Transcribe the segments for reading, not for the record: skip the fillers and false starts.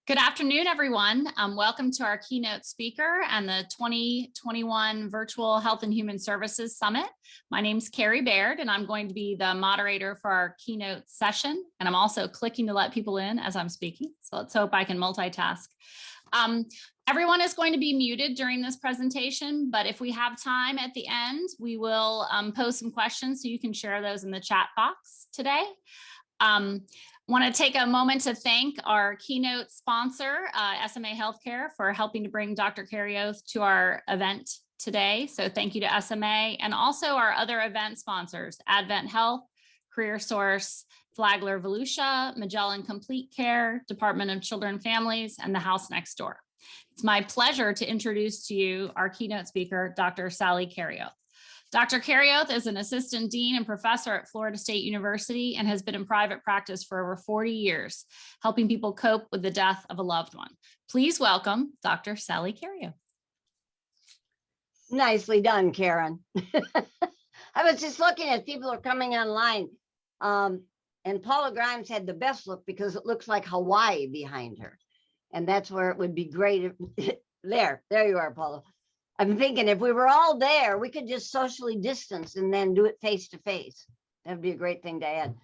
Good afternoon, everyone. Welcome to our keynote speaker and the 2021 Virtual Health and Human Services Summit. My name is Carrie Baird, and I'm going to be the moderator for our keynote session. And I'm also clicking to let people in as I'm speaking. So let's hope I can multitask. Everyone is going to be muted during this presentation, but if we have time at the end, we will pose some questions so you can share those in the chat box today. Want to take a moment to thank our keynote sponsor, SMA Healthcare, for helping to bring Dr. Karioth to our event today. So thank you to SMA, and also our other event sponsors, Advent Health, Career Source, Flagler Volusia, Magellan Complete Care, Department of Children and Families, and the House Next Door. It's my pleasure to introduce to you our keynote speaker, Dr. Sally Karioth. Dr. Karioth is an assistant dean and professor at Florida State University and has been in private practice for over 40 years, helping people cope with the death of a loved one. Please welcome Dr. Sally Karioth. Nicely done, Karen. I was just looking as people are coming online, and Paula Grimes had the best look because it looks like Hawaii behind her. And that's where it would be great. There you are, Paula. I'm thinking if we were all there, we could just socially distance and then do it face to face. That'd be a great thing to add.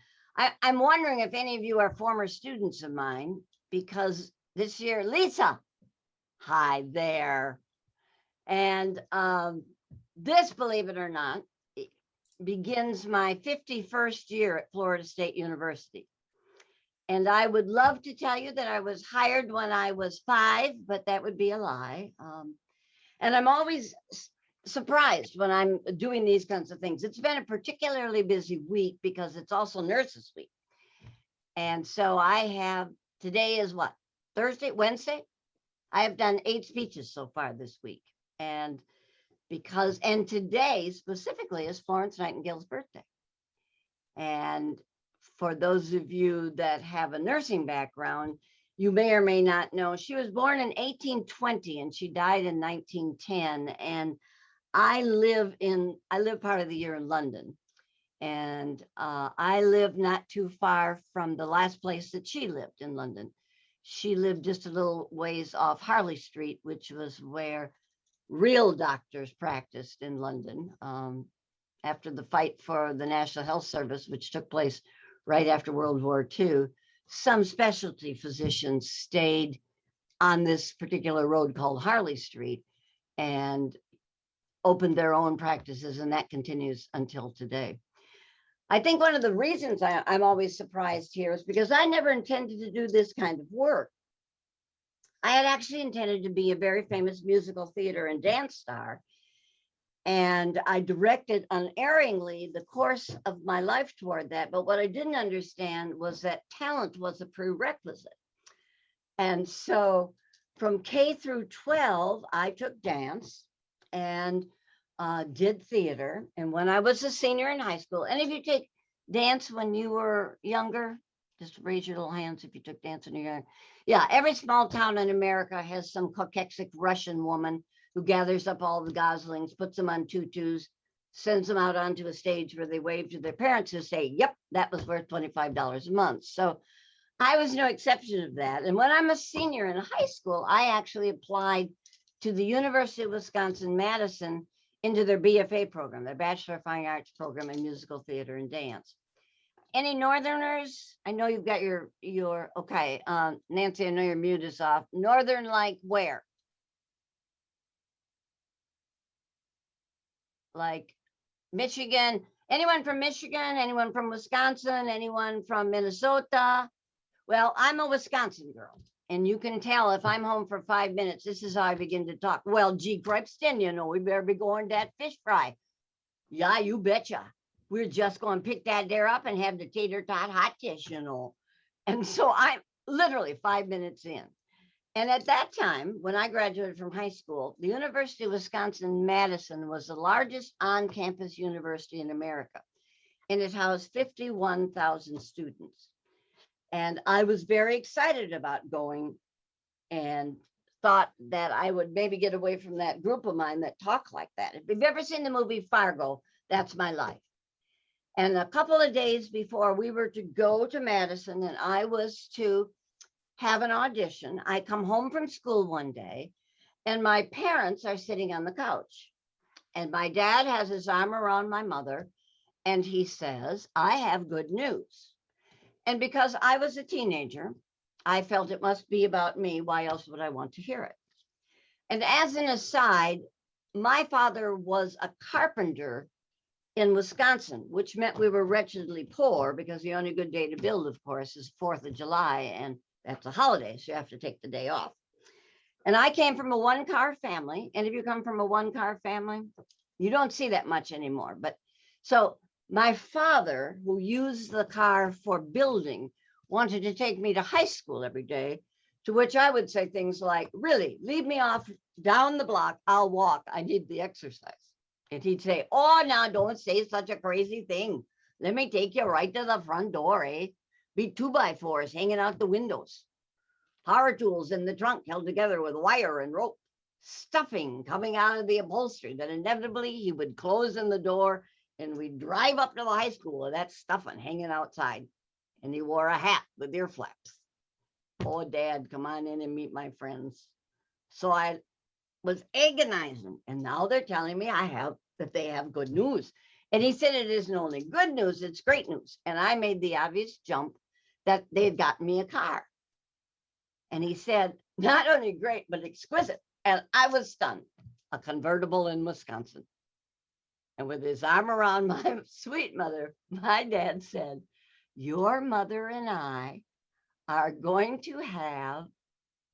I'm wondering if any of you are former students of mine, because this year, Lisa, hi there. And this, believe it or not, begins my 51st year at Florida State University. And I would love to tell you that I was hired when I was 5, but that would be a lie. And I'm always surprised when I'm doing these kinds of things. It's been a particularly busy week because it's also Nurses Week. And so I have, today is what, Thursday, Wednesday? I have done 8 speeches so far this week. And today specifically is Florence Nightingale's birthday. And for those of you that have a nursing background, you may or may not know, she was born in 1820 and she died in 1910. And I live part of the year in London. And I live not too far from the last place that she lived in London. She lived just a little ways off Harley Street, which was where real doctors practiced in London after the fight for the National Health Service, which took place right after World War II. Some specialty physicians stayed on this particular road called Harley Street and opened their own practices, and that continues until today. I think one of the reasons I'm always surprised here is because I never intended to do this kind of work. I had actually intended to be a very famous musical theater and dance star, and I directed unerringly the course of my life toward that. But what I didn't understand was that talent was a prerequisite. And so from K through 12, I took dance and did theater. And when I was a senior in high school, any of you take dance when you were younger? Just raise your little hands if you took dance when you were younger. Yeah, every small town in America has some caucasic Russian woman who gathers up all the goslings, puts them on tutus, sends them out onto a stage where they wave to their parents who say, yep, that was worth $25 a month. So I was no exception of that. And when I'm a senior in high school, I actually applied to the University of Wisconsin-Madison into their BFA program, their Bachelor of Fine Arts program in musical theater and dance. Any Northerners? I know you've got your okay. Nancy, I know your mute is off. Northern, like where? Like Michigan? Anyone from Michigan? Anyone from Wisconsin? Anyone from Minnesota? Well, I'm a Wisconsin girl, and you can tell if I'm home for 5 minutes, this is how I begin to talk. Well, gee, cripes, then you know, we better be going to that fish fry. Yeah, you betcha. We're just going to pick that there up and have the tater tot hot dish, you know. And so I'm literally 5 minutes in. And at that time, when I graduated from high school, the University of Wisconsin-Madison was the largest on-campus university in America, and it housed 51,000 students. And I was very excited about going and thought that I would maybe get away from that group of mine that talk like that. If you've ever seen the movie Fargo, that's my life. And a couple of days before we were to go to Madison and I was to have an audition. I come home from school one day and my parents are sitting on the couch. And my dad has his arm around my mother and he says, I have good news. And because I was a teenager, I felt it must be about me. Why else would I want to hear it? And as an aside, my father was a carpenter in Wisconsin, which meant we were wretchedly poor because the only good day to build, of course, is 4th of July, and that's a holiday, so you have to take the day off. And I came from a one-car family, and if you come from a one-car family, you don't see that much anymore. But so my father, who used the car for building, wanted to take me to high school every day, to which I would say things like, really, leave me off down the block, I'll walk, I need the exercise. And he'd say, oh, now don't say such a crazy thing. Let me take you right to the front door, eh? Be 2x4s hanging out the windows. Power tools in the trunk held together with wire and rope. Stuffing coming out of the upholstery that inevitably he would close in the door and we'd drive up to the high school with that stuffing hanging outside. And he wore a hat with ear flaps. Oh, Dad, come on in and meet my friends. So I was agonizing. And now they're telling me that they have good news. And he said, it isn't only good news, it's great news. And I made the obvious jump that they'd gotten me a car. And he said, not only great, but exquisite. And I was stunned. A convertible in Wisconsin. And with his arm around my sweet mother, my dad said, your mother and I are going to have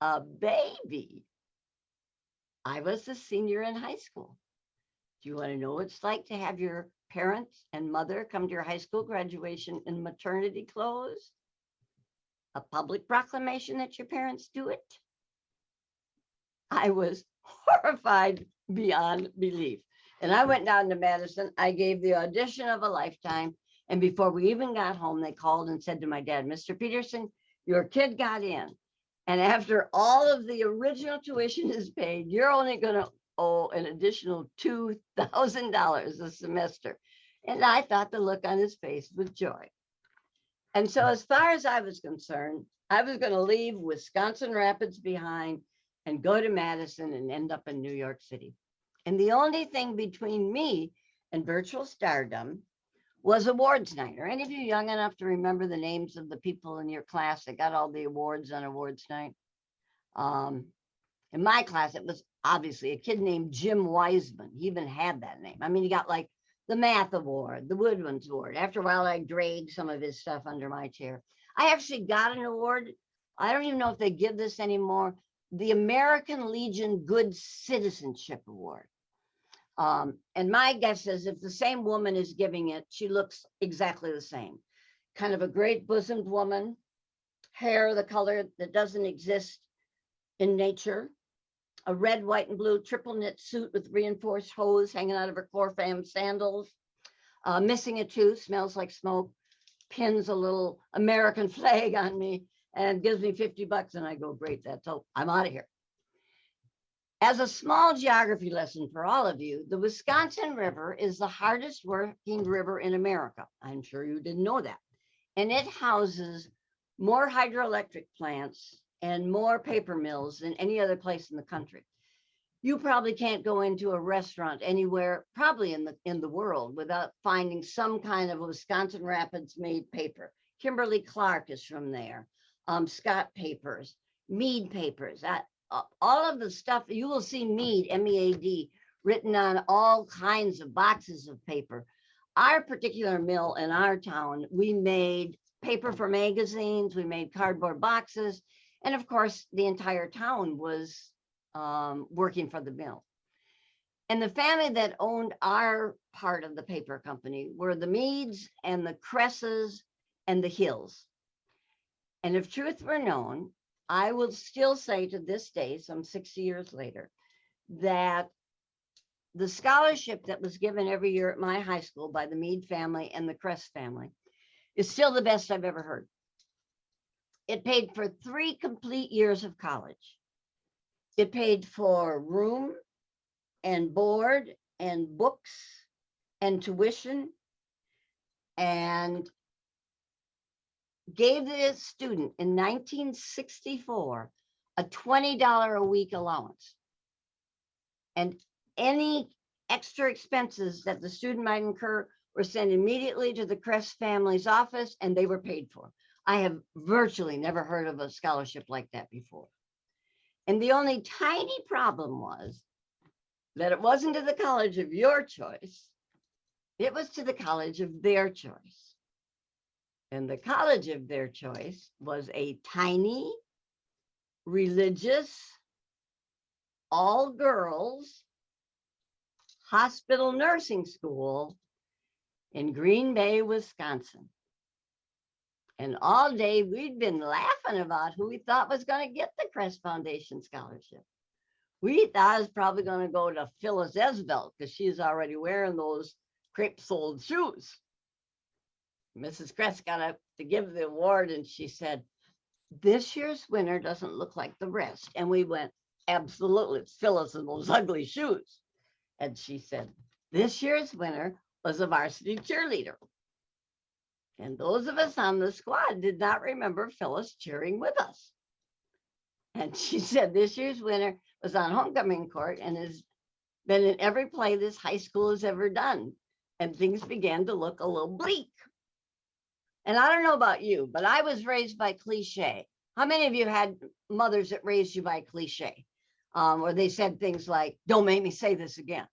a baby. I was a senior in high school. Do you want to know what it's like to have your parents and mother come to your high school graduation in maternity clothes? A public proclamation that your parents do it? I was horrified beyond belief. And I went down to Madison. I gave the audition of a lifetime. And before we even got home, they called and said to my dad, Mr. Peterson, your kid got in. And after all of the original tuition is paid, you're only going to owe an additional $2,000 a semester. And I thought the look on his face was joy. And so as far as I was concerned, I was going to leave Wisconsin Rapids behind and go to Madison and end up in New York City. And the only thing between me and virtual stardom was awards night. Are any of you young enough to remember the names of the people in your class that got all the awards on awards night? In my class, it was obviously a kid named Jim Wiseman. He even had that name. I mean, he got like the math award, the Woodwinds award. After a while, I dragged some of his stuff under my chair. I actually got an award. I don't even know if they give this anymore. The American Legion Good Citizenship Award. And my guess is if the same woman is giving it, she looks exactly the same. Kind of a great bosomed woman, hair the color that doesn't exist in nature, a red, white, and blue triple knit suit with reinforced hose hanging out of her Corfam sandals, missing a tooth, smells like smoke, pins a little American flag on me and gives me $50 and I go, great, that's all, I'm out of here. As a small geography lesson for all of you, the Wisconsin River is the hardest working river in America. I'm sure you didn't know that. And it houses more hydroelectric plants and more paper mills than any other place in the country. You probably can't go into a restaurant anywhere, probably in the world, without finding some kind of Wisconsin Rapids made paper. Kimberly Clark is from there. Scott Papers, Mead Papers. All of the stuff, you will see Mead, M-E-A-D, written on all kinds of boxes of paper. Our particular mill in our town, we made paper for magazines, we made cardboard boxes, and of course, the entire town was working for the mill. And the family that owned our part of the paper company were the Meads and the Cresses and the Hills. And if truth were known, I will still say to this day, some 60 years later, that the scholarship that was given every year at my high school by the Mead family and the Crest family is still the best I've ever heard. It paid for 3 complete years of college. It paid for room and board and books and tuition. And gave the student in 1964 a $20 a week allowance. And any extra expenses that the student might incur were sent immediately to the Crest family's office, and they were paid for. I have virtually never heard of a scholarship like that before. And the only tiny problem was that it wasn't to the college of your choice, it was to the college of their choice. And the college of their choice was a tiny, religious, all girls hospital nursing school in Green Bay, Wisconsin. And all day we'd been laughing about who we thought was going to get the Crest Foundation scholarship. We thought it was probably going to go to Phyllis Esvelt because she's already wearing those crepe-soled shoes. Mrs. Crest got up to give the award and she said, "This year's winner doesn't look like the rest." And we went, "Absolutely, it's Phyllis in those ugly shoes." And she said, "This year's winner was a varsity cheerleader." And those of us on the squad did not remember Phyllis cheering with us. And she said, "This year's winner was on homecoming court and has been in every play this high school has ever done." And things began to look a little bleak. And I don't know about you, but I was raised by cliche. How many of you had mothers that raised you by cliche? Where they said things like, "Don't make me say this again."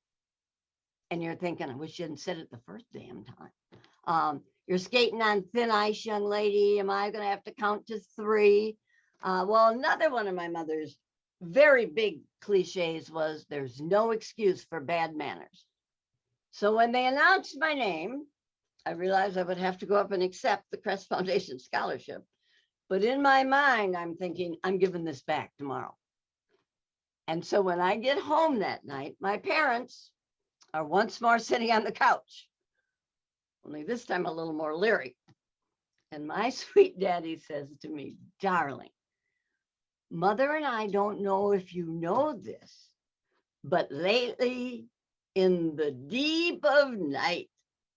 And you're thinking, "I wish you hadn't said it the first damn time." You're skating on thin ice, young lady. Am I going to have to count to 3? Well, another one of my mother's very big cliches was, "There's no excuse for bad manners." So when they announced my name, I realized I would have to go up and accept the Crest Foundation scholarship. But in my mind, I'm thinking, I'm giving this back tomorrow. And so when I get home that night, my parents are once more sitting on the couch, only this time a little more leery. And my sweet daddy says to me, "Darling, Mother and I don't know if you know this, but lately in the deep of night,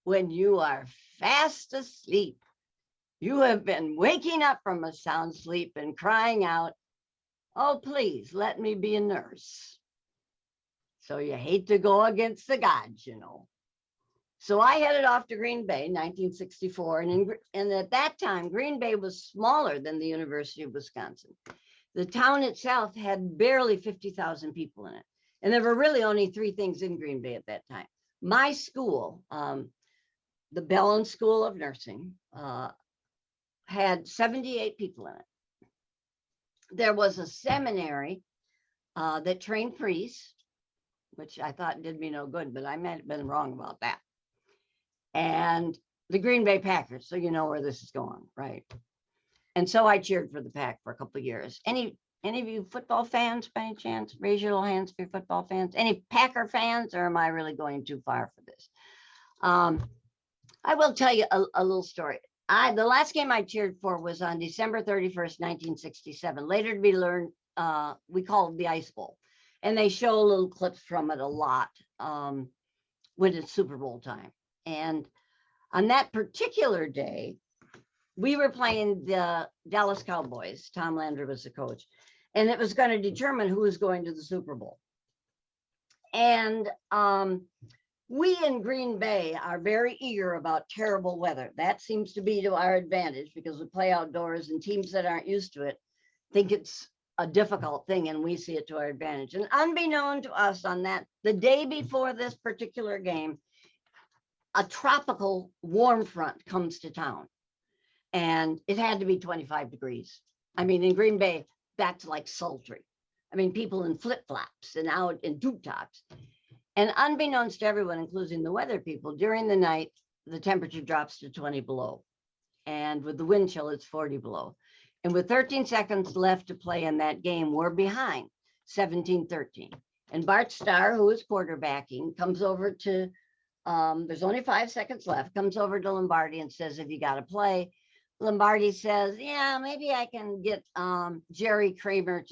when you are fast asleep, you have been waking up from a sound sleep and crying out, 'Oh, please let me be a nurse.' So you hate to go against the gods, you know." So I headed off to Green Bay, 1964. And at that time, Green Bay was smaller than the University of Wisconsin. The town itself had barely 50,000 people in it. And there were really only 3 things in Green Bay at that time. My school, the Bellin School of Nursing, had 78 people in it. There was a seminary that trained priests, which I thought did me no good, but I might have been wrong about that. And the Green Bay Packers, so you know where this is going, right? And so I cheered for the Pack for a couple of years. Any of you football fans by any chance? Raise your little hands if you're football fans. Any Packer fans, or am I really going too far for this? I will tell you a little story. The last game I cheered for was on December 31st, 1967. Later to be learned, we called it the Ice Bowl. And they show little clips from it a lot when it's Super Bowl time. And on that particular day, we were playing the Dallas Cowboys. Tom Landry was the coach. And it was going to determine who was going to the Super Bowl. And we in Green Bay are very eager about terrible weather. That seems to be to our advantage because we play outdoors, and teams that aren't used to it think it's a difficult thing, and we see it to our advantage. And unbeknown to us, on the day before this particular game, a tropical warm front comes to town, and it had to be 25 degrees. I mean, in Green Bay, that's like sultry. I mean, people in flip-flops and out in tube tops. And unbeknownst to everyone, including the weather people, during the night, the temperature drops to 20 below. And with the wind chill, it's 40 below. And with 13 seconds left to play in that game, we're behind 17-13. And Bart Starr, who is quarterbacking, comes over to, there's only 5 seconds left, comes over to Lombardi and says, "Have you got to play?" Lombardi says, "Yeah, maybe I can get Jerry Kramer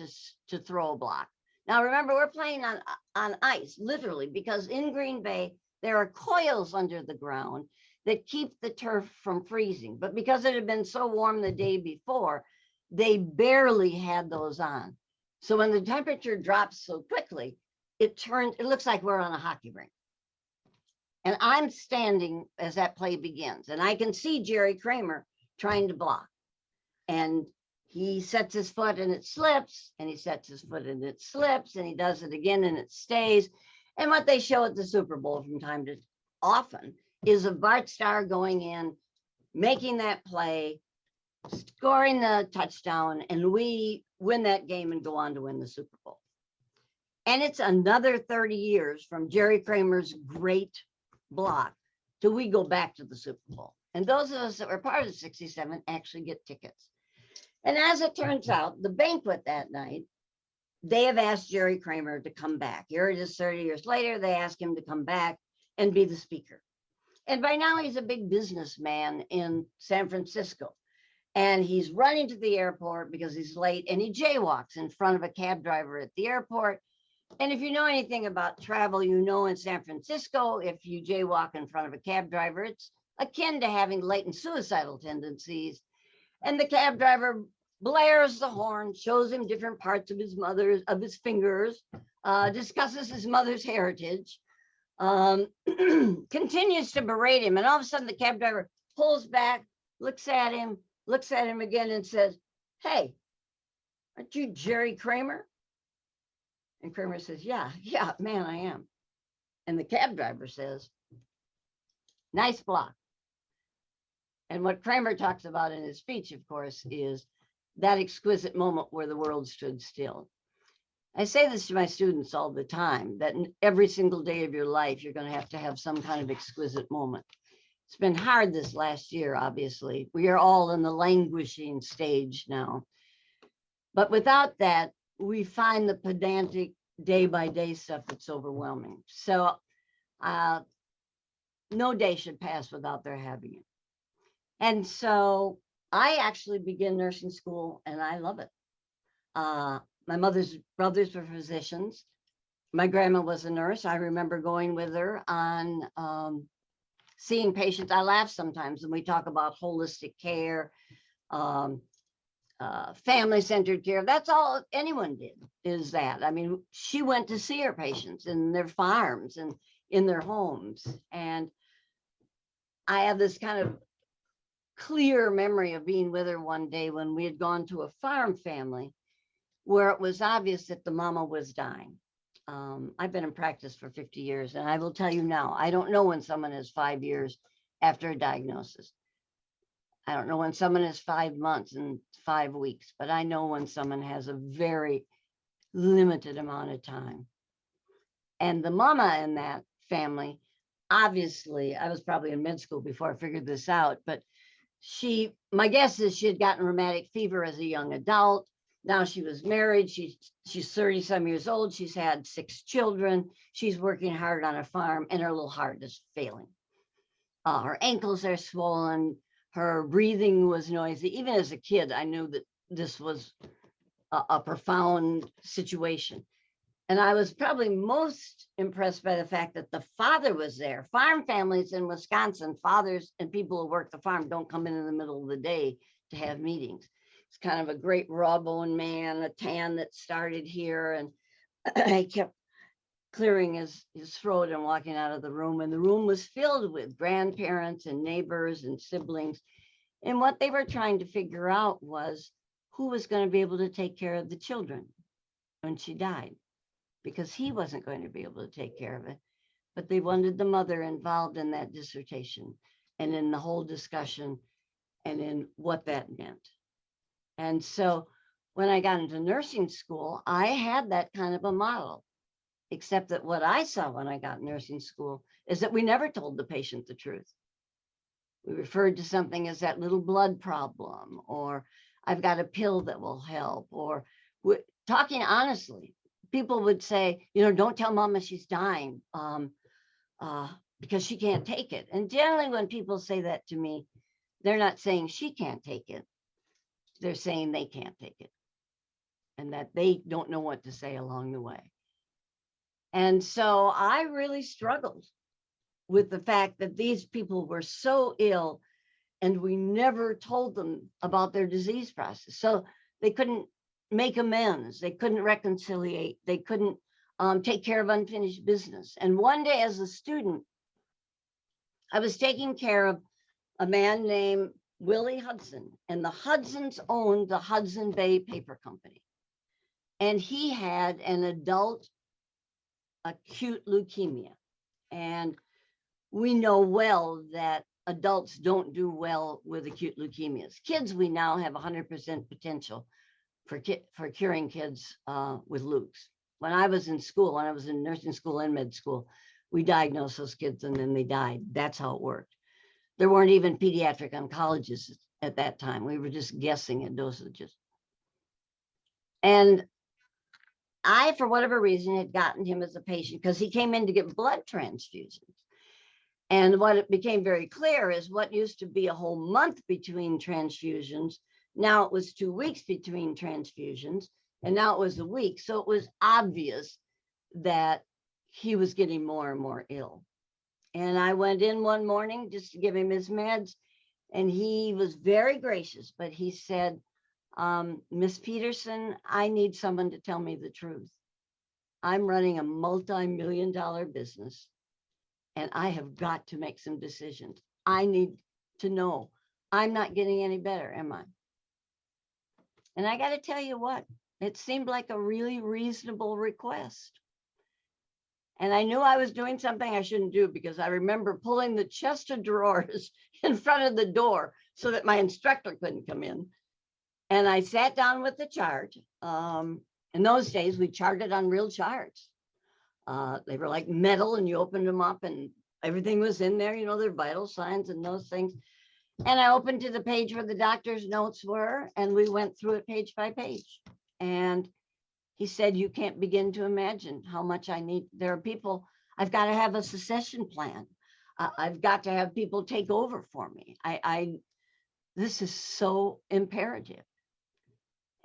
to throw a block." Now, remember, we're playing on ice, literally, because in Green Bay, there are coils under the ground that keep the turf from freezing. But because it had been so warm the day before, they barely had those on. So when the temperature drops so quickly, it looks like we're on a hockey rink. And I'm standing as that play begins, and I can see Jerry Kramer trying to block. And he sets his foot and it slips, and he sets his foot and it slips, and he does it again and it stays. And what they show at the Super Bowl from time to often is of Bart Starr going in, making that play, scoring the touchdown, and we win that game and go on to win the Super Bowl. And it's another 30 years from Jerry Kramer's great block till we go back to the Super Bowl. And those of us that were part of 67 actually get tickets. And as it turns out, the banquet that night, they have asked Jerry Kramer to come back. Here it is 30 years later, they ask him to come back and be the speaker. And by now he's a big businessman in San Francisco. And he's running to the airport because he's late, and he jaywalks in front of a cab driver at the airport. And if you know anything about travel, you know in San Francisco, if you jaywalk in front of a cab driver, it's akin to having latent suicidal tendencies. And the cab driver blares the horn, shows him different parts of his fingers, discusses his mother's heritage, continues to berate him. And all of a sudden the cab driver pulls back, looks at him again and says, "Hey, aren't you Jerry Kramer?" And Kramer says, yeah, man, I am. And the cab driver says, "Nice block." And what Kramer talks about in his speech, of course, is that exquisite moment where the world stood still. I say this to my students all the time, that in every single day of your life, you're going to have some kind of exquisite moment. It's been hard this last year, obviously. We are all in the languishing stage now. But without that, we find the pedantic day-by-day stuff that's overwhelming. So no day should pass without their having it. And so I actually began nursing school, and I love it. My mother's brothers were physicians. My grandma was a nurse. I remember going with her on seeing patients. I laugh sometimes when we talk about holistic care, family-centered care. That's all anyone did, is that. I mean, she went to see her patients in their farms and in their homes. And I have this kind of clear memory of being with her one day when we had gone to a farm family where it was obvious that the mama was dying. I've been in practice for 50 years, and I will tell you now, I don't know when someone is 5 years after a diagnosis. I don't know when someone is 5 months and 5 weeks, but I know when someone has a very limited amount of time. And the mama in that family, obviously, I was probably in med school before I figured this out, but my guess is she had gotten rheumatic fever as a young adult. Now she was married. She's 30-some years old. She's had 6 children. She's working hard on a farm, and her little heart is failing. Her ankles are swollen. Her breathing was noisy. Even as a kid, I knew that this was a profound situation. And I was probably most impressed by the fact that the father was there. Farm families in Wisconsin, fathers and people who work the farm don't come in the middle of the day to have meetings. It's kind of a great raw bone man, a tan that started here. And I kept clearing his throat and walking out of the room. And the room was filled with grandparents and neighbors and siblings. And what they were trying to figure out was who was going to be able to take care of the children when she died, because he wasn't going to be able to take care of it. But they wanted the mother involved in that dissertation and in the whole discussion and in what that meant. And so when I got into nursing school, I had that kind of a model, except that what I saw when I got nursing school is that we never told the patient the truth. We referred to something as that little blood problem, or I've got a pill that will help, or talking honestly. People would say, don't tell mama she's dying because she can't take it. And generally when people say that to me, they're not saying she can't take it. They're saying they can't take it and that they don't know what to say along the way. And so I really struggled with the fact that these people were so ill and we never told them about their disease process. So they couldn't make amends. They couldn't reconciliate. They couldn't take care of unfinished business. And one day as a student, I was taking care of a man named Willie Hudson, and the Hudsons owned the Hudson Bay Paper Company. And he had an adult acute leukemia. And we know well that adults don't do well with acute leukemias. Kids, we now have 100% potential for curing kids with leukes. When I was in school, when I was in nursing school and med school, we diagnosed those kids and then they died. That's how it worked. There weren't even pediatric oncologists at that time. We were just guessing at dosages. And I, for whatever reason, had gotten him as a patient because he came in to get blood transfusions. And what it became very clear is what used to be a whole month between transfusions, now it was 2 weeks between transfusions, and now it was a week. So it was obvious that he was getting more and more ill. And I went in one morning just to give him his meds, and he was very gracious, but he said, Miss Peterson, I need someone to tell me the truth. I'm running a multi-million-dollar business, and I have got to make some decisions. I need to know. I'm not getting any better, am I? And I got to tell you what, it seemed like a really reasonable request. And I knew I was doing something I shouldn't do because I remember pulling the chest of drawers in front of the door so that my instructor couldn't come in. And I sat down with the chart. In those days, we charted on real charts. They were like metal and you opened them up and everything was in there, you know, their vital signs and those things. And I opened to the page where the doctor's notes were, and we went through it page by page. And he said, you can't begin to imagine how much I need. There are people, I've got to have a succession plan. I've got to have people take over for me. This is so imperative.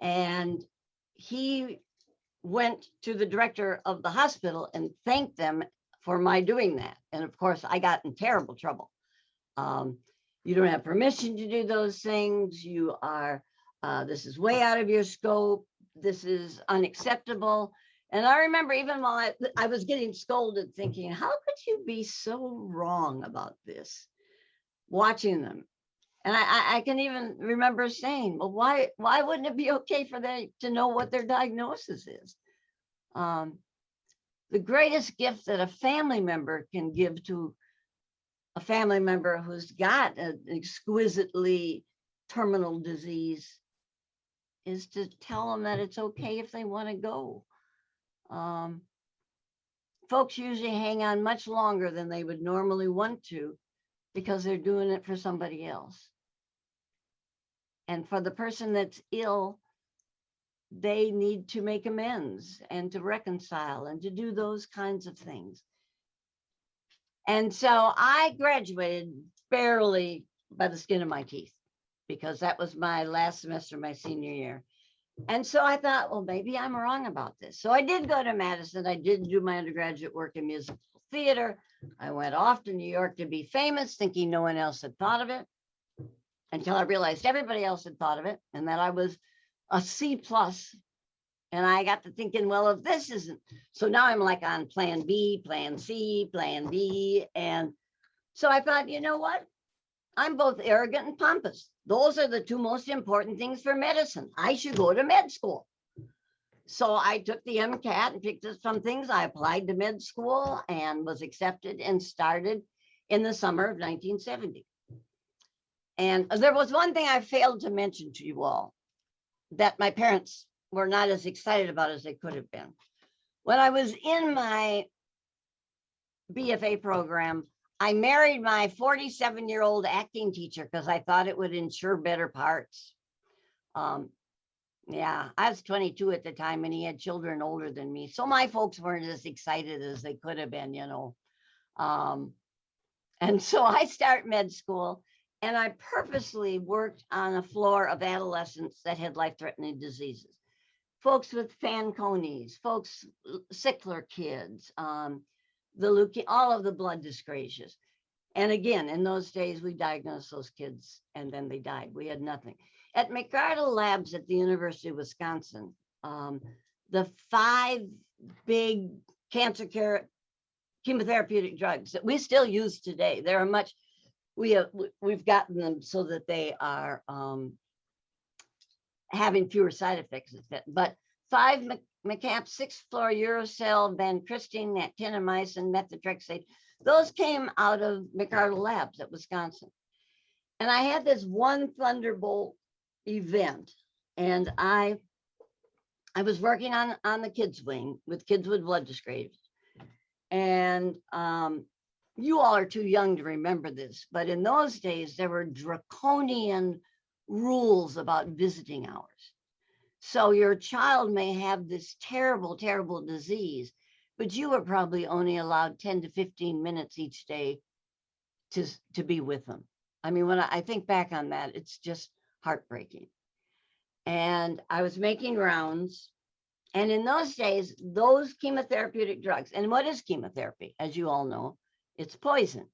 And he went to the director of the hospital and thanked them for my doing that. And of course, I got in terrible trouble. You don't have permission to do those things. You are, this is way out of your scope. This is unacceptable. And I remember even while I was getting scolded thinking, how could you be so wrong about this? Watching them. And I can even remember saying, well, why wouldn't it be okay for them to know what their diagnosis is? The greatest gift that a family member can give to a family member who's got an exquisitely terminal disease is to tell them that it's okay if they want to go. Folks usually hang on much longer than they would normally want to because they're doing it for somebody else. And for the person that's ill, they need to make amends and to reconcile and to do those kinds of things. And so I graduated barely by the skin of my teeth because that was my last semester of my senior year. And so I thought, well, maybe I'm wrong about this. So I did go to Madison. I did do my undergraduate work in musical theater. I went off to New York to be famous, thinking no one else had thought of it, until I realized everybody else had thought of it and that I was a C+. And I got to thinking, well, if this isn't, so now I'm like on plan B, plan C, plan D. And so I thought, you know what? I'm both arrogant and pompous. Those are the two most important things for medicine. I should go to med school. So I took the MCAT and picked up some things. I applied to med school and was accepted and started in the summer of 1970. And there was one thing I failed to mention to you all that my parents were not as excited about as they could have been. When I was in my BFA program, I married my 47-year-old acting teacher because I thought it would ensure better parts. Yeah, I was 22 at the time and he had children older than me. So my folks weren't as excited as they could have been, you know. And so I start med school and I purposely worked on a floor of adolescents that had life-threatening diseases. Folks with Fanconi's, folks, sickler kids, the leukemia, all of the blood dyscrasias. And again, in those days, we diagnosed those kids and then they died. We had nothing. At McArdle Labs at the University of Wisconsin, the 5 big cancer care chemotherapeutic drugs that we still use today, there are much, we've gotten them so that they are having fewer side effects, but 5 McCamp, 6-fluorouracil, vincristine, actinomycin, methotrexate, those came out of McArdle Labs at Wisconsin. And I had this one thunderbolt event, and I was working on the kids wing with kids with blood dyscrasias. And you all are too young to remember this, but in those days, there were draconian rules about visiting hours. So your child may have this terrible, terrible disease, but you were probably only allowed 10 to 15 minutes each day to be with them. I mean, when I think back on that, it's just heartbreaking. And I was making rounds. And in those days, those chemotherapeutic drugs, and what is chemotherapy? As you all know, it's poison.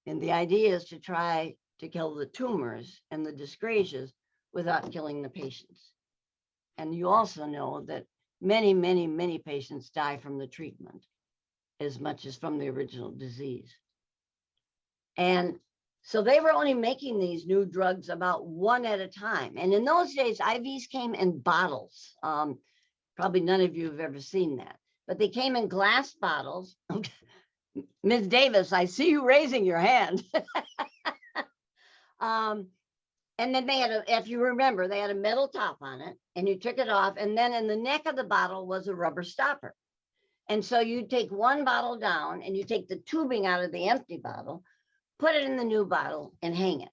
And the idea is to try to kill the tumors and the dyscrasias without killing the patients. And you also know that many, many, many patients die from the treatment as much as from the original disease. And so they were only making these new drugs about 1 at a time. And in those days, IVs came in bottles. Probably none of you have ever seen that, but they came in glass bottles. Ms. Davis, I see you raising your hand. And then they had if you remember, they had a metal top on it and you took it off. And then in the neck of the bottle was a rubber stopper. And so you take one bottle down and you take the tubing out of the empty bottle, put it in the new bottle and hang it.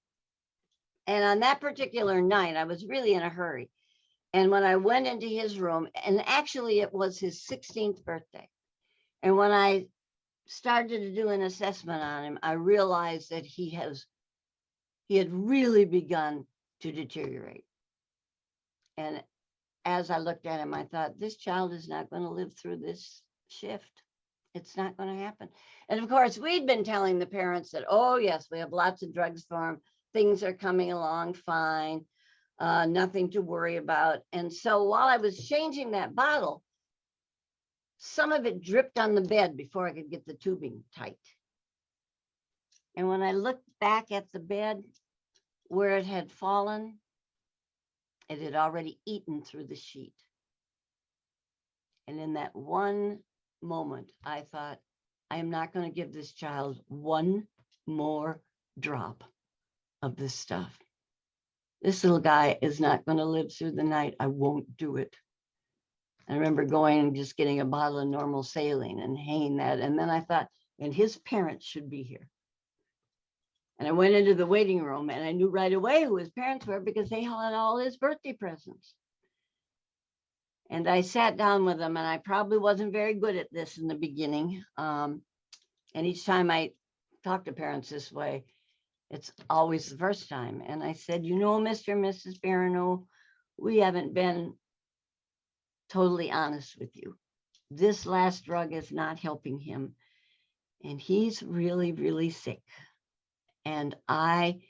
And on that particular night, I was really in a hurry. And when I went into his room, and actually it was his 16th birthday. And when I started to do an assessment on him, I realized that he had really begun to deteriorate. And as I looked at him, I thought, this child is not going to live through this shift. It's not going to happen. And of course, we'd been telling the parents that, oh yes, we have lots of drugs for him. Things are coming along fine. Nothing to worry about. And so while I was changing that bottle, some of it dripped on the bed before I could get the tubing tight. And when I looked back at the bed where it had fallen, it had already eaten through the sheet. And in that one moment, I thought, I am not going to give this child one more drop of this stuff. This little guy is not going to live through the night. I won't do it. I remember going and just getting a bottle of normal saline and hanging that. And then I thought, and his parents should be here. And I went into the waiting room and I knew right away who his parents were because they had all his birthday presents. And I sat down with them, and I probably wasn't very good at this in the beginning. And each time I talk to parents this way, it's always the first time. And I said, you know, Mr. and Mrs. Barano, we haven't been totally honest with you. This last drug is not helping him. And he's really, really sick. And I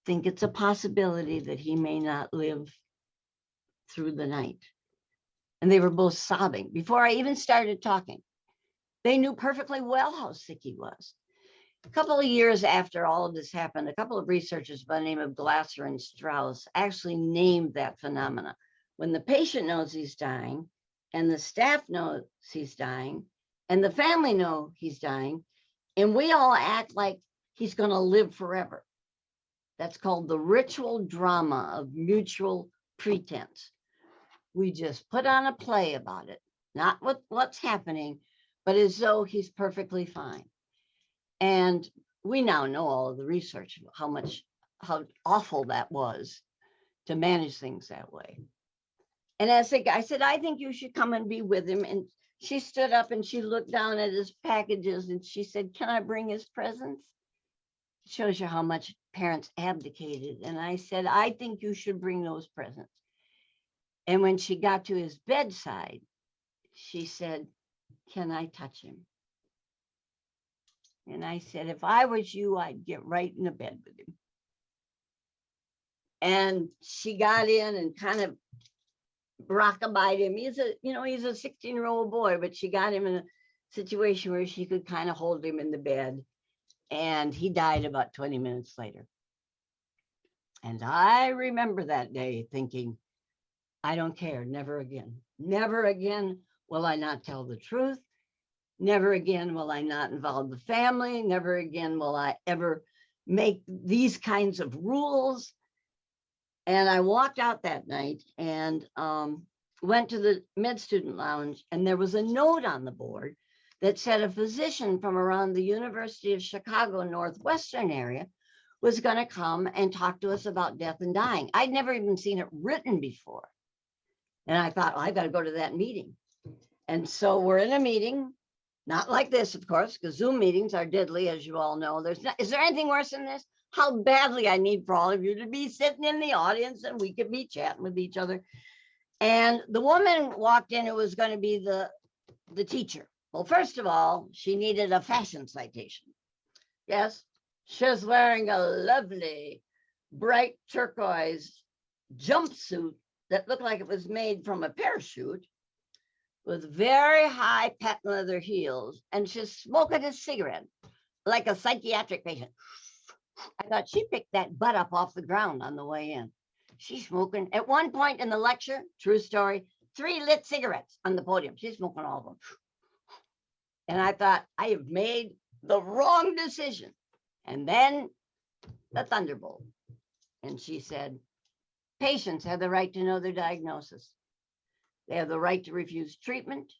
think it's a possibility that he may not live through the night. And they were both sobbing before I even started talking. They knew perfectly well how sick he was. A couple of years after all of this happened, a couple of researchers by the name of Glasser and Strauss actually named that phenomena. When the patient knows he's dying, and the staff knows he's dying, and the family know he's dying, and we all act like he's going to live forever. That's called the ritual drama of mutual pretense. We just put on a play about it, not with what's happening, but as though he's perfectly fine. And we now know all of the research, how awful that was to manage things that way. And as I said, I think you should come and be with him. And she stood up and she looked down at his packages and she said, can I bring his presents? It shows you how much parents abdicated. And I said, I think you should bring those presents. And when she got to his bedside, she said, can I touch him? And I said, if I was you, I'd get right in the bed with him. And she got in and kind of rockabye him. He's a 16-year-old boy, but she got him in a situation where she could kind of hold him in the bed. And he died about 20 minutes later. And I remember that day thinking, I don't care, never again. Never again will I not tell the truth. Never again will I not involve the family. Never again will I ever make these kinds of rules. And I walked out that night and went to the med student lounge, and there was a note on the board that said a physician from around the University of Chicago Northwestern area was going to come and talk to us about death and dying. I'd never even seen it written before. And I thought, I got to go to that meeting. And so we're in a meeting, not like this, of course, because Zoom meetings are deadly, as you all know. Is there anything worse than this? How badly I need for all of you to be sitting in the audience and we could be chatting with each other. And the woman walked in who was going to be the teacher. Well, first of all, she needed a fashion citation. Yes, she was wearing a lovely, bright turquoise jumpsuit that looked like it was made from a parachute with very high patent leather heels, and she's smoking a cigarette like a psychiatric patient. I thought she picked that butt up off the ground on the way in. She's smoking. At one point in the lecture, true story, 3 lit cigarettes on the podium. She's smoking all of them. And I thought, I have made the wrong decision. And then the thunderbolt. And she said, patients have the right to know their diagnosis. They have the right to refuse treatment.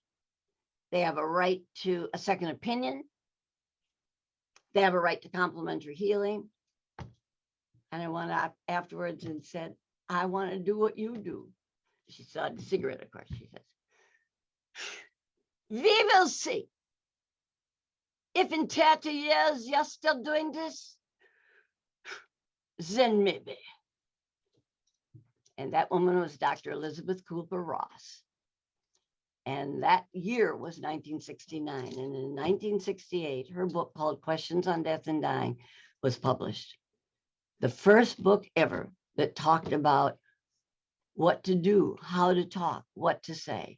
They have a right to a second opinion. They have a right to complementary healing. And I went out afterwards and said, I want to do what you do. She saw the cigarette, of course. She says, we will see. If in 30 years you're still doing this, then maybe. And that woman was Dr. Elizabeth Cooper Ross. And that year was 1969. And in 1968, her book called Questions on Death and Dying was published. The first book ever that talked about what to do, how to talk, what to say,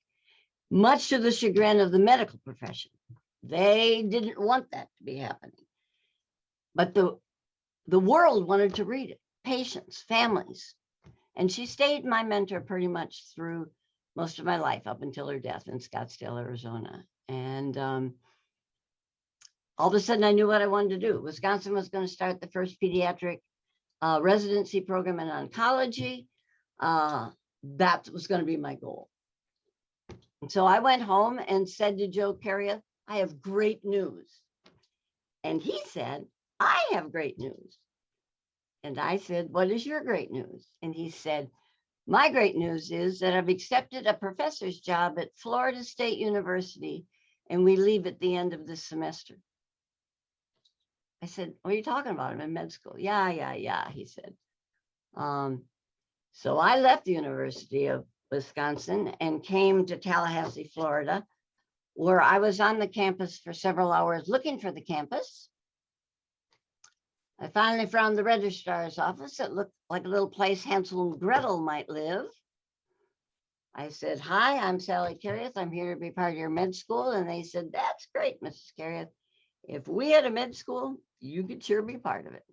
much to the chagrin of the medical profession. They didn't want that to be happening. But the world wanted to read it, patients, families. And she stayed my mentor pretty much through most of my life up until her death in Scottsdale, Arizona. And all of a sudden I knew what I wanted to do. Wisconsin was going to start the first pediatric residency program in oncology. That was going to be my goal. And so I went home and said to Joe Karioth, I have great news. And he said, I have great news. And I said, what is your great news? And he said, my great news is that I've accepted a professor's job at Florida State University, and we leave at the end of this semester. I said, what are you talking about? I'm in med school. Yeah, he said. So I left the University of Wisconsin and came to Tallahassee, Florida, where I was on the campus for several hours looking for the campus. I finally found the registrar's office. It looked like a little place Hansel and Gretel might live. I said, hi, I'm Sally Karioth. I'm here to be part of your med school. And they said, that's great, Mrs. Karioth. If we had a med school, you could sure be part of it.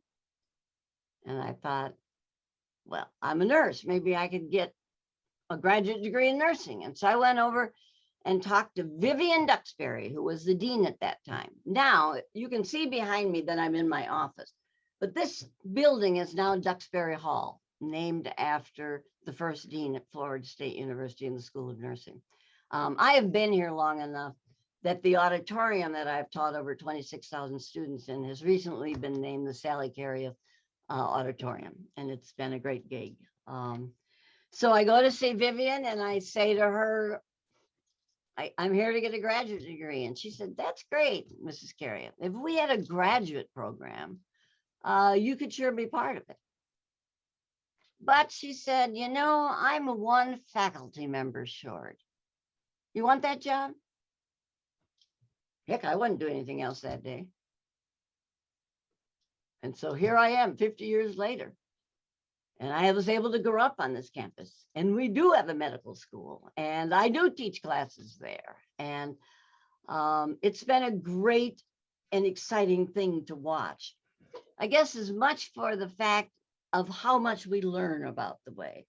And I thought, well, I'm a nurse. Maybe I could get a graduate degree in nursing. And so I went over and talked to Vivian Duxbury, who was the dean at that time. Now, you can see behind me that I'm in my office. But this building is now Duxbury Hall, named after the first dean at Florida State University in the School of Nursing. I have been here long enough that the auditorium that I've taught over 26,000 students in has recently been named the Sally Karioth Auditorium, and it's been a great gig. So I go to see Vivian and I say to her, I'm here to get a graduate degree. And she said, that's great, Mrs. Karioth. If we had a graduate program, you could sure be part of it. But she said, you know, I'm one faculty member short. You want that job? Heck, I wouldn't do anything else that day. And so here I am 50 years later. And I was able to grow up on this campus. And we do have a medical school. And I do teach classes there. And it's been a great and exciting thing to watch. I guess as much for the fact of how much we learn about the way.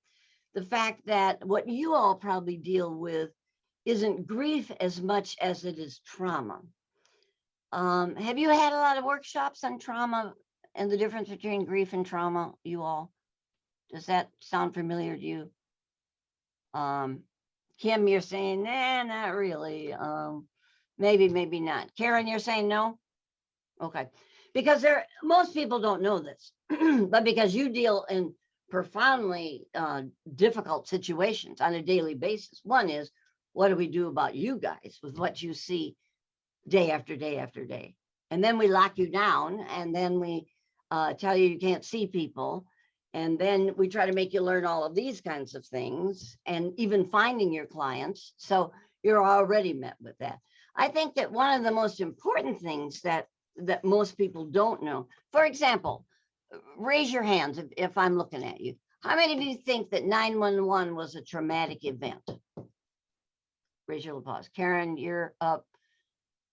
The fact that what you all probably deal with isn't grief as much as it is trauma. Have you had a lot of workshops on trauma and the difference between grief and trauma, you all? Does that sound familiar to you? Kim, you're saying, nah, not really. Maybe, maybe not. Karen, you're saying no? Okay. Because most people don't know this, but because you deal in profoundly difficult situations on a daily basis. One is, what do we do about you guys with what you see day after day after day? And then we lock you down, and then we tell you can't see people. And then we try to make you learn all of these kinds of things and even finding your clients. So you're already met with that. I think that one of the most important things that most people don't know, for example, raise your hands if I'm looking at you. How many of you think that 911 was a traumatic event? Raise your little paws. Karen, you're up.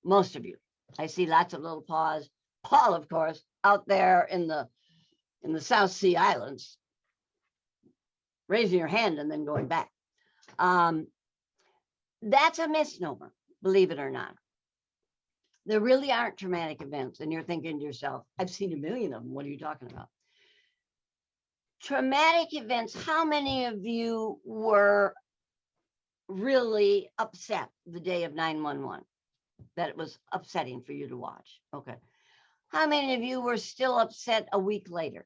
Most of you. I see lots of little paws. Paul, of course, out there in the South Sea Islands, raising your hand and then going back. That's a misnomer, believe it or not. There really aren't traumatic events. And you're thinking to yourself, I've seen a million of them. What are you talking about? Traumatic events, how many of you were really upset the day of 911? That it was upsetting for you to watch? Okay. How many of you were still upset a week later?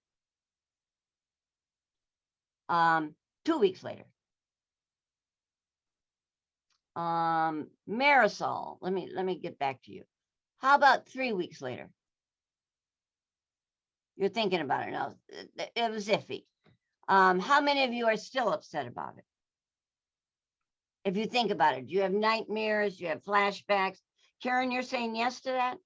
2 weeks later. Marisol, let me get back to you. How about 3 weeks later? You're thinking about it now. It was iffy. How many of you are still upset about it? If you think about it, do you have nightmares? Do you have flashbacks? Karen, you're saying yes to that?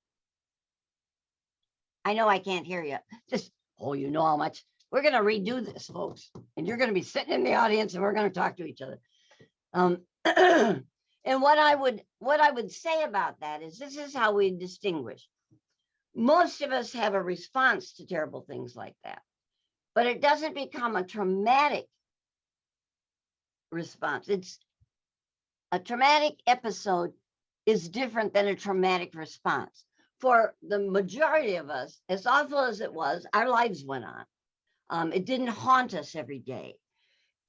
I know I can't hear you. Just, oh, you know how much. We're going to redo this, folks. And you're going to be sitting in the audience and we're going to talk to each other. And what I would say about that is this is how we distinguish. Most of us have a response to terrible things like that, but it doesn't become a traumatic response. It's a traumatic episode is different than a traumatic response. For the majority of us, as awful as it was, our lives went on. It didn't haunt us every day.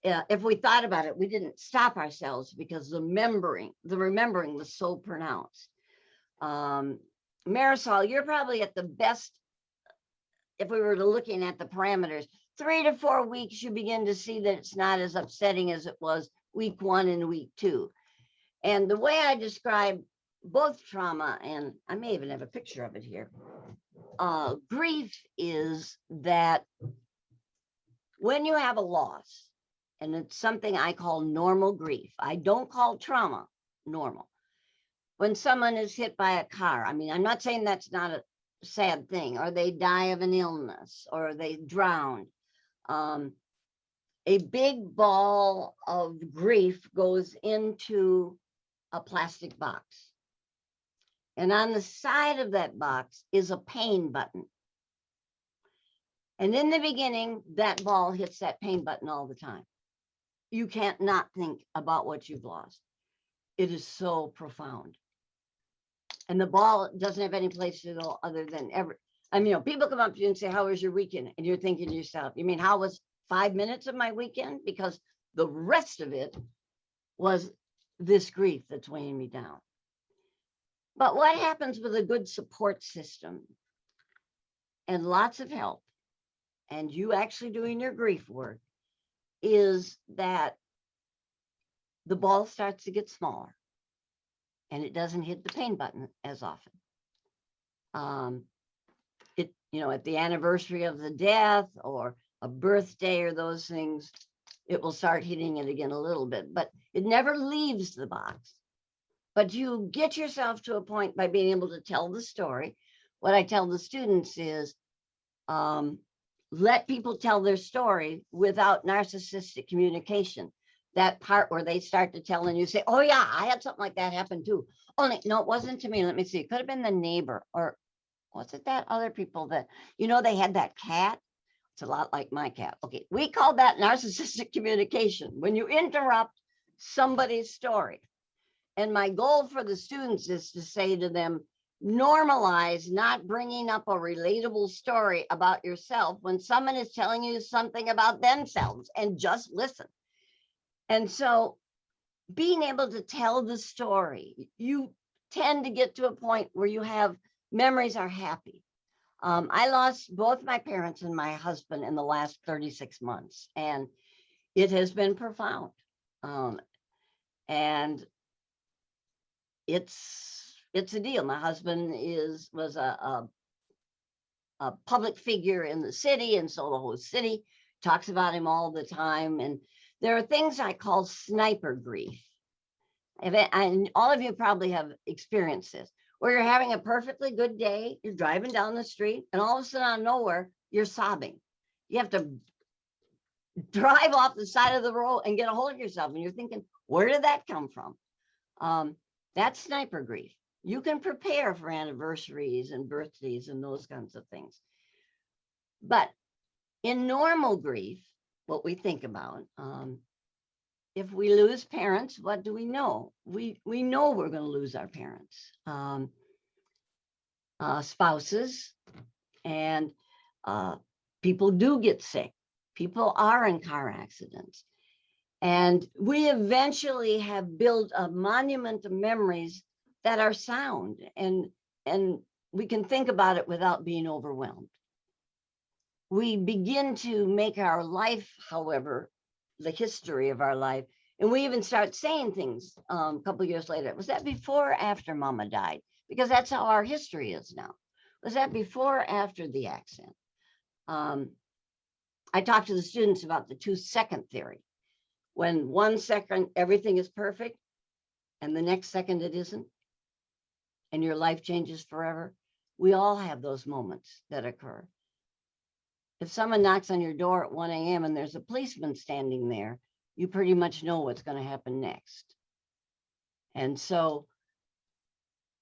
If we thought about it, we didn't stop ourselves because the remembering was so pronounced. Marisol, you're probably at the best, if we were looking at the parameters, 3 to 4 weeks, you begin to see that it's not as upsetting as it was week 1 and week 2. And the way I describe both trauma, and I may even have a picture of it here, grief is that when you have a loss, and it's something I call normal grief. I don't call trauma normal. When someone is hit by a car, I mean, I'm not saying that's not a sad thing, or they die of an illness, or they drown. A big ball of grief goes into a plastic box. And on the side of that box is a pain button. And in the beginning, that ball hits that pain button all the time. You can't not think about what you've lost. It is so profound. And the ball doesn't have any place to go other than ever. I mean, you know, people come up to you and say, how was your weekend? And you're thinking to yourself, you mean, how was 5 minutes of my weekend? Because the rest of it was this grief that's weighing me down. But what happens with a good support system and lots of help, and you actually doing your grief work, is that the ball starts to get smaller and it doesn't hit the pain button as often. At the anniversary of the death or a birthday or those things, it will start hitting it again a little bit, but it never leaves the box. But you get yourself to a point by being able to tell the story. What I tell the students is, Let people tell their story without narcissistic communication. That part where they start to tell and you say, oh yeah, I had something like that happen too. Only, no, it wasn't to me. Let me see. It could have been the neighbor, or was it that other people that, they had that cat. It's a lot like my cat. Okay, we call that narcissistic communication. When you interrupt somebody's story. And my goal for the students is to say to them, normalize not bringing up a relatable story about yourself when someone is telling you something about themselves, and just listen. And so being able to tell the story, you tend to get to a point where you have memories are happy. I lost both my parents and my husband in the last 36 months, and it has been profound. And it's a deal. My husband was a public figure in the city, and so the whole city talks about him all the time. And there are things I call sniper grief. And all of you probably have experienced this, where you're having a perfectly good day, you're driving down the street, and all of a sudden out of nowhere, you're sobbing. You have to drive off the side of the road and get a hold of yourself. And you're thinking, where did that come from? That's sniper grief. You can prepare for anniversaries and birthdays and those kinds of things. But in normal grief, what we think about, if we lose parents, what do we know? We know we're going to lose our parents, spouses, and people do get sick. People are in car accidents. And we eventually have built a monument of memories that are sound, and we can think about it without being overwhelmed. We begin to make our life, however, the history of our life, and we even start saying things a couple of years later. Was that before or after Mama died? Because that's how our history is now. Was that before or after the accident? I talk to the students about the 2-second theory. When 1 second everything is perfect, and the next second it isn't, and your life changes forever. We all have those moments that occur. If someone knocks on your door at 1 a.m. and there's a policeman standing there, you pretty much know what's going to happen next. And so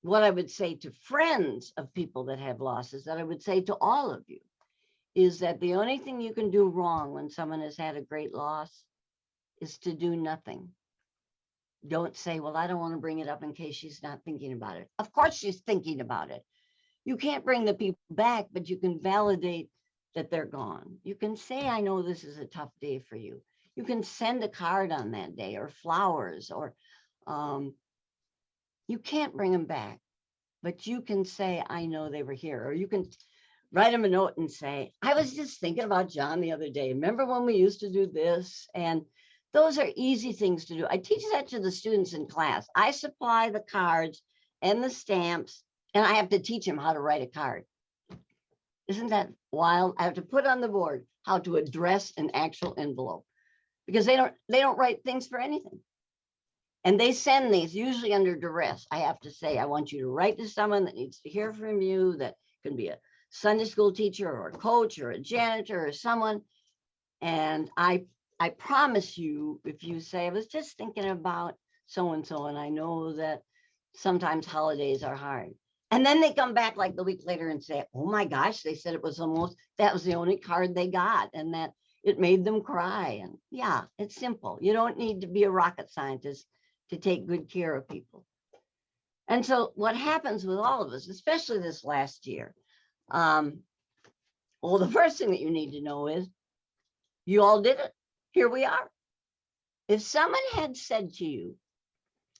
what I would say to friends of people that have losses, that I would say to all of you, is that the only thing you can do wrong when someone has had a great loss is to do nothing. Don't say, well, I don't want to bring it up in case she's not thinking about it. Of course she's thinking about it. You can't bring the people back, but you can validate that they're gone. You can say, I know this is a tough day for you. You can send a card on that day, or flowers, or you can't bring them back, but you can say, I know they were here. Or you can write them a note and say, I was just thinking about John the other day. Remember when we used to do this? And those are easy things to do. I teach that to the students in class. I supply the cards and the stamps, and I have to teach them how to write a card. Isn't that wild? I have to put on the board how to address an actual envelope, because they don't write things for anything. And they send these usually under duress. I have to say, I want you to write to someone that needs to hear from you, that can be a Sunday school teacher or a coach or a janitor or someone. And I promise you, if you say, I was just thinking about so-and-so, and I know that sometimes holidays are hard. And then they come back like the week later and say, oh my gosh, they said that was the only card they got, and that it made them cry. And yeah, it's simple. You don't need to be a rocket scientist to take good care of people. And so what happens with all of us, especially this last year, well, the first thing that you need to know is you all did it. Here we are. If someone had said to you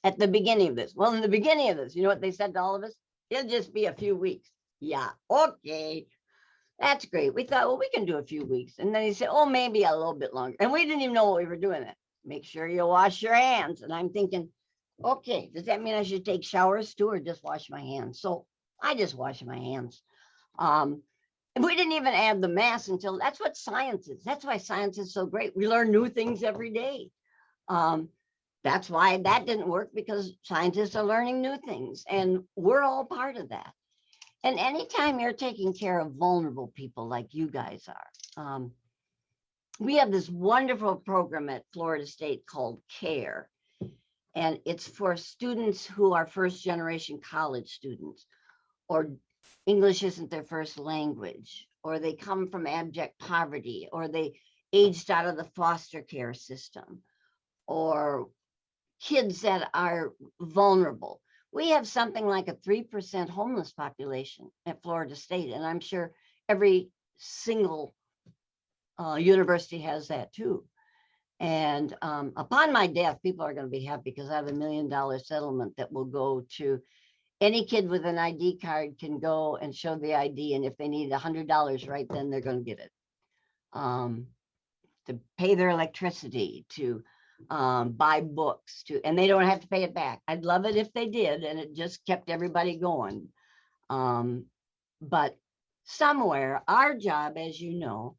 at the beginning of this, well, in the beginning of this, you know what they said to all of us? It'll just be a few weeks. Yeah, okay, that's great. We thought, well, we can do a few weeks. And then he said, oh, maybe a little bit longer. And we didn't even know what we were doing it. Make sure you wash your hands. And I'm thinking, okay, does that mean I should take showers too, or just wash my hands? So I just wash my hands. And we didn't even add the mass until, that's what science is. That's why science is so great. We learn new things every day. That's why that didn't work, because scientists are learning new things, and we're all part of that. And anytime you're taking care of vulnerable people like you guys are, we have this wonderful program at Florida State called CARE. And it's for students who are first generation college students, or English isn't their first language, or they come from abject poverty, or they aged out of the foster care system, or kids that are vulnerable. We have something like a 3% homeless population at Florida State, and I'm sure every single university has that too. And upon my death, people are going to be happy because I have $1 million settlement that will go to any kid with an ID card can go and show the ID. And if they need $100 right then, they're going to get it. To pay their electricity, to buy books, and they don't have to pay it back. I'd love it if they did, and it just kept everybody going. But somewhere, our job, as you know,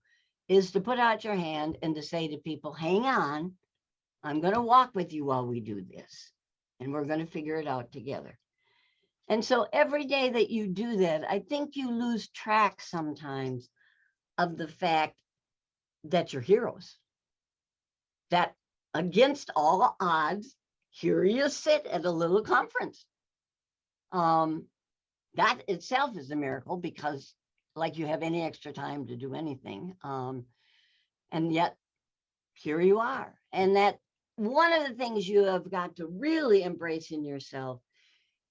is to put out your hand and to say to people, hang on, I'm going to walk with you while we do this, and we're going to figure it out together. And so every day that you do that, I think you lose track sometimes of the fact that you're heroes. That against all odds, here you sit at a little conference. That itself is a miracle because like you have any extra time to do anything. And yet here you are. And that one of the things you have got to really embrace in yourself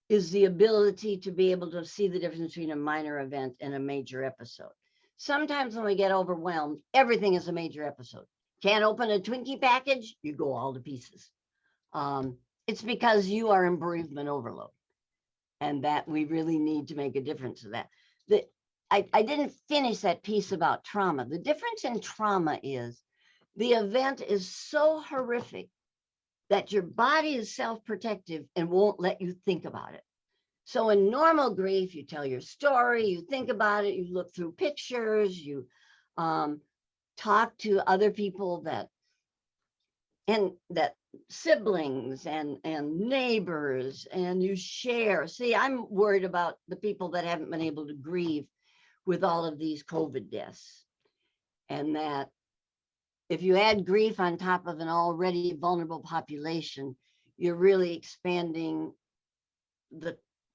is the ability to be able to see the difference between a minor event and a major episode. Sometimes when we get overwhelmed, everything is a major episode. Can't open a Twinkie package, you go all to pieces. It's because you are in bereavement overload, and that we really need to make a difference of that. I didn't finish that piece about trauma. The difference in trauma is the event is so horrific that your body is self-protective and won't let you think about it. So in normal grief, you tell your story, you think about it, you look through pictures, you talk to other people that siblings and neighbors, and you share. See, I'm worried about the people that haven't been able to grieve with all of these COVID deaths. And that if you add grief on top of an already vulnerable population, you're really expanding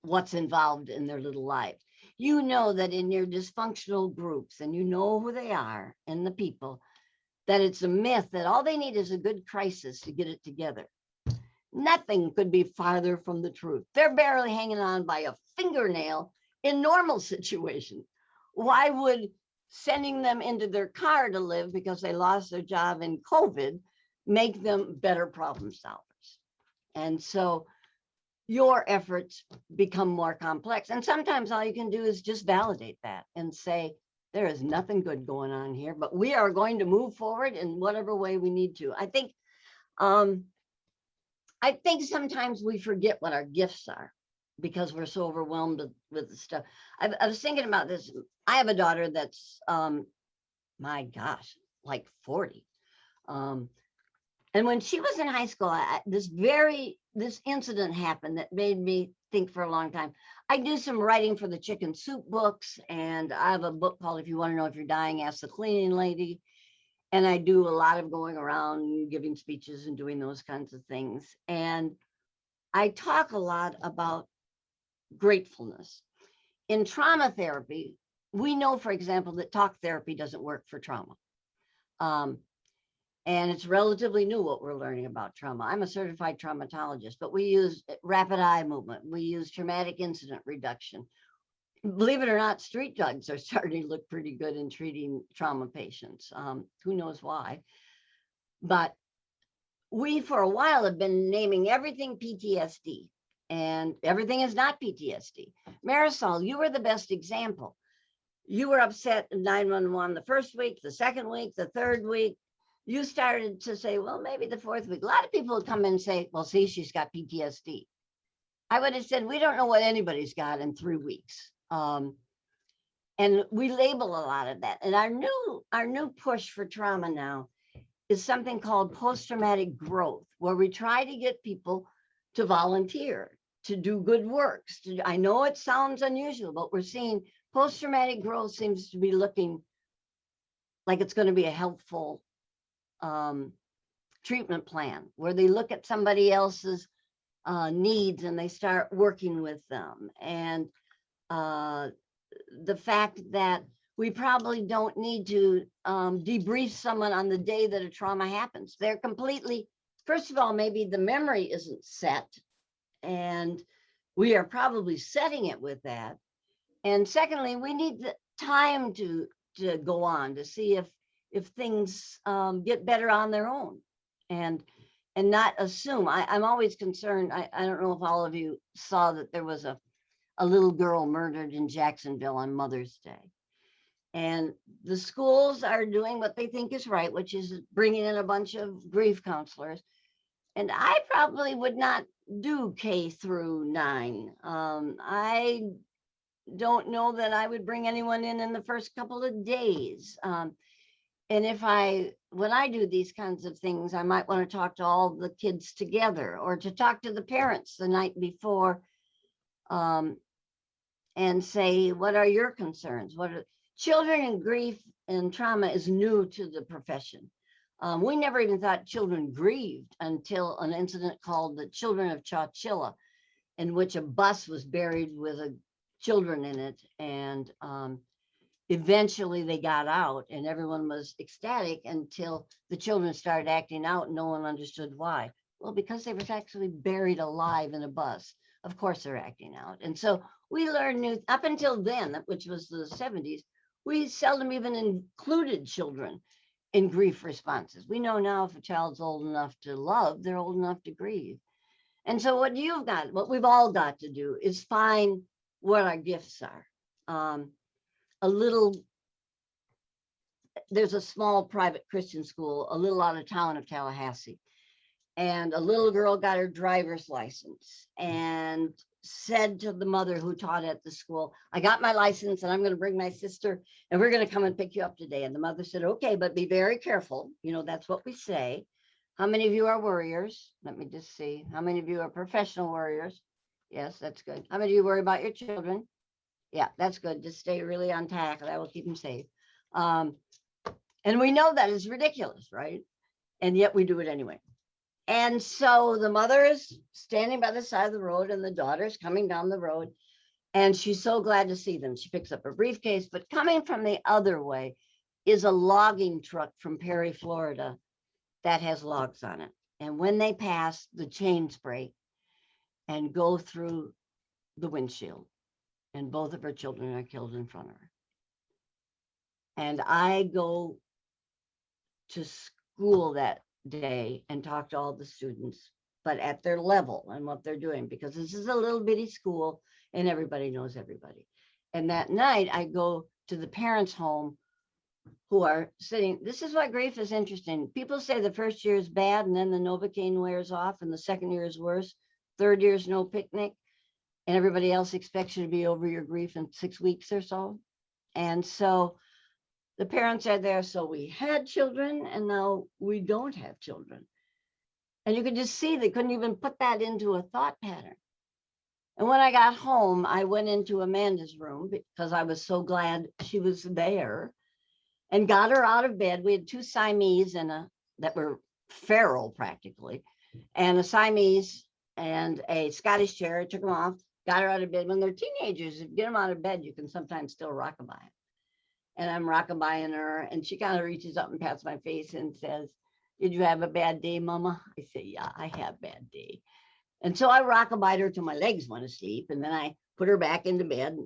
what's involved in their little lives. You know that in your dysfunctional groups, and you know who they are and the people, that it's a myth that all they need is a good crisis to get it together. Nothing could be farther from the truth. They're barely hanging on by a fingernail in normal situations. Why would sending them into their car to live because they lost their job in COVID make them better problem solvers? And so your efforts become more complex. And sometimes all you can do is just validate that and say, there is nothing good going on here, but we are going to move forward in whatever way we need to. I think sometimes we forget what our gifts are because we're so overwhelmed with the stuff. I was thinking about this. I have a daughter that's, my gosh, like 40. And when she was in high school, this incident happened that made me think for a long time. I do some writing for the chicken soup books, and I have a book called If You Want to Know If You're Dying, Ask the Cleaning Lady. And I do a lot of going around giving speeches and doing those kinds of things. And I talk a lot about gratefulness. In trauma therapy, we know, for example, that talk therapy doesn't work for trauma. And it's relatively new what we're learning about trauma. I'm a certified traumatologist, but we use rapid eye movement. We use traumatic incident reduction. Believe it or not, street drugs are starting to look pretty good in treating trauma patients. Who knows why? But we, for a while, have been naming everything PTSD, and everything is not PTSD. Marisol, you were the best example. You were upset in 911 the first week, the second week, the third week. You started to say, well, maybe the fourth week. A lot of people would come in and say, well, see, she's got PTSD. I would have said, we don't know what anybody's got in 3 weeks. And we label a lot of that. And our new push for trauma now is something called post-traumatic growth, where we try to get people to volunteer, to do good works. I know it sounds unusual, but we're seeing post-traumatic growth seems to be looking like it's going to be a helpful treatment plan where they look at somebody else's needs and they start working with them. And the fact that we probably don't need to debrief someone on the day that a trauma happens. They're completely, first of all, maybe the memory isn't set, and we are probably setting it with that. And secondly, we need the time to go on to see if things get better on their own, and not assume. I'm always concerned. I don't know if all of you saw that there was a little girl murdered in Jacksonville on Mother's Day. And the schools are doing what they think is right, which is bringing in a bunch of grief counselors. And I probably would not do K through 9. I don't know that I would bring anyone in the first couple of days. And when I do these kinds of things, I might want to talk to all the kids together, or to talk to the parents the night before and say, what are your concerns? Children in grief and trauma is new to the profession. We never even thought children grieved until an incident called the Children of Chowchilla, in which a bus was buried with children in it. And eventually they got out and everyone was ecstatic until the children started acting out and no one understood why. Well, because they were actually buried alive in a bus. Of course they're acting out. And so we learned up until then, which was the 70s, we seldom even included children in grief responses. We know now if a child's old enough to love, they're old enough to grieve. And so what we've all got to do is find what our gifts are. There's a small private Christian school, a little out of town of Tallahassee. And a little girl got her driver's license and said to the mother who taught at the school, I got my license and I'm going to bring my sister and we're going to come and pick you up today. And the mother said, okay, but be very careful. You know, that's what we say. How many of you are warriors? Let me just see. How many of you are professional warriors? Yes, that's good. How many of you worry about your children? Yeah, that's good. Just stay really on tack. That will keep them safe. And we know that is ridiculous, right? And yet we do it anyway. And so the mother is standing by the side of the road and the daughter's coming down the road and she's so glad to see them. She picks up her briefcase, but coming from the other way is a logging truck from Perry, Florida that has logs on it. And when they pass, the chains break and go through the windshield. And both of her children are killed in front of her. And I go to school that day and talk to all the students, but at their level and what they're doing, because this is a little bitty school and everybody knows everybody. And that night I go to the parents' home who are sitting. This is why grief is interesting. People say the first year is bad and then the Novocaine wears off and the second year is worse. Third year is no picnic and everybody else expects you to be over your grief in 6 weeks or so. And so the parents are there. So we had children and now we don't have children. And you could just see they couldn't even put that into a thought pattern. And when I got home, I went into Amanda's room because I was so glad she was there and got her out of bed. We had 2 Siamese that were feral practically, and a Siamese and a Scottish Terrier. I took them off, got her out of bed. When they're teenagers, if you get them out of bed, you can sometimes still rockabye them. And I'm rockabying her, and she kind of reaches up and pats my face and says, did you have a bad day, Mama? I say, yeah, I had a bad day. And so I rockabyed her till my legs went to sleep, and then I put her back into bed.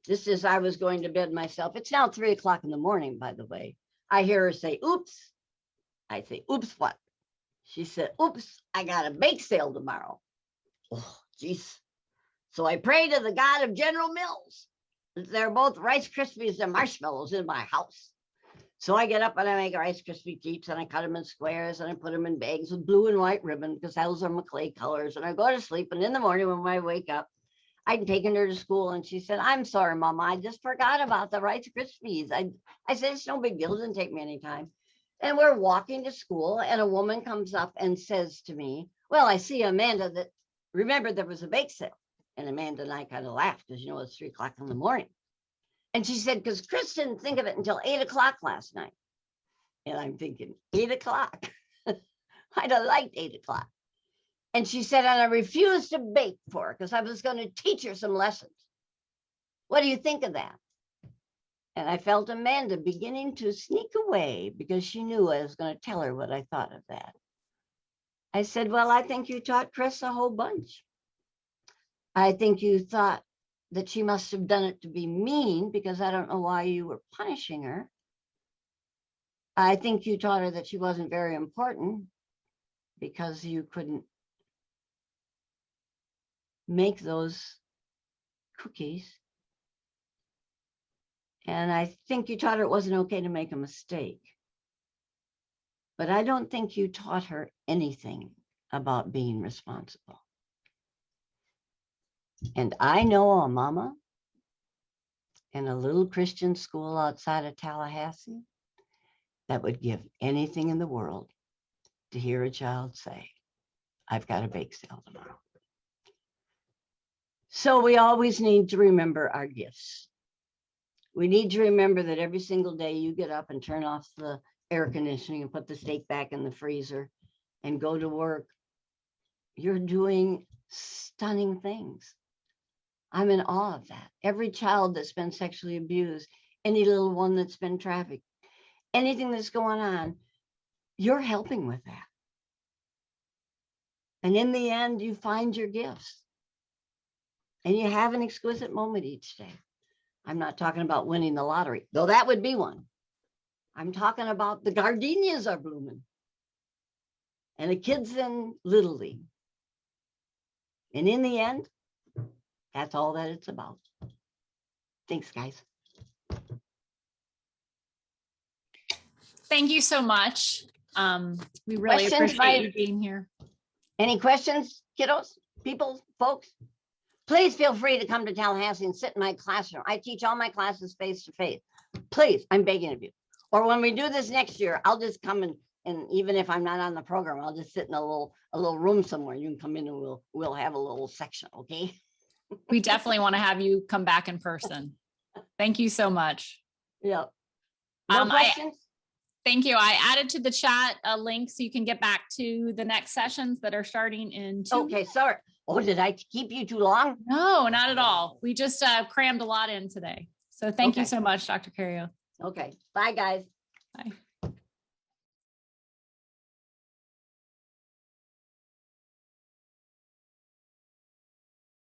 Just as I was going to bed myself, it's now 3 o'clock in the morning, by the way, I hear her say, oops. I say, oops, what? She said, oops, I got a bake sale tomorrow. Oh, geez. So I pray to the God of General Mills. They're both Rice Krispies and marshmallows in my house. So I get up and I make Rice Krispie treats and I cut them in squares and I put them in bags with blue and white ribbon because those are my clay colors. And I go to sleep, and in the morning when I wake up, I'd taken her to school and she said, I'm sorry, Mama, I just forgot about the Rice Krispies. I said, it's no big deal. It doesn't take me any time. And we're walking to school and a woman comes up and says to me, well, I see Amanda that remember there was a bake sale. And Amanda and I kind of laughed because, it's 3 o'clock in the morning. And she said, because Chris didn't think of it until 8 o'clock last night. And I'm thinking, 8 o'clock? I'd have liked 8 o'clock. And she said, and I refused to bake for her because I was going to teach her some lessons. What do you think of that? And I felt Amanda beginning to sneak away because she knew I was going to tell her what I thought of that. I said, well, I think you taught Chris a whole bunch. I think you thought that she must have done it to be mean because I don't know why you were punishing her. I think you taught her that she wasn't very important because you couldn't make those cookies. And I think you taught her it wasn't okay to make a mistake. But I don't think you taught her anything about being responsible. And I know a mama in a little Christian school outside of Tallahassee that would give anything in the world to hear a child say, I've got a bake sale tomorrow. So we always need to remember our gifts. We need to remember that every single day you get up and turn off the air conditioning and put the steak back in the freezer and go to work. You're doing stunning things. I'm in awe of that. Every child that's been sexually abused, any little one that's been trafficked, anything that's going on, you're helping with that. And in the end, you find your gifts. And you have an exquisite moment each day. I'm not talking about winning the lottery, though that would be one. I'm talking about the gardenias are blooming. And the kids in Little League. And in the end, that's all that it's about. Thanks, guys. Thank you so much. We really appreciate you being here. Any questions, kiddos, people, folks? Please feel free to come to Tallahassee and sit in my classroom. I teach all my classes face to face. Please, I'm begging of you. Or when we do this next year, I'll just come and even if I'm not on the program, I'll just sit in a little room somewhere. You can come in and we'll have a little section, okay? We definitely want to have you come back in person. Thank you so much. Yeah. No questions? Thank you. I added to the chat a link so you can get back to the next sessions that are starting in 2 Okay, sorry. Oh, did I keep you too long? No, not at all. We just crammed a lot in today. So thank you so much, Dr. Karioth. Okay. Bye, guys. Bye.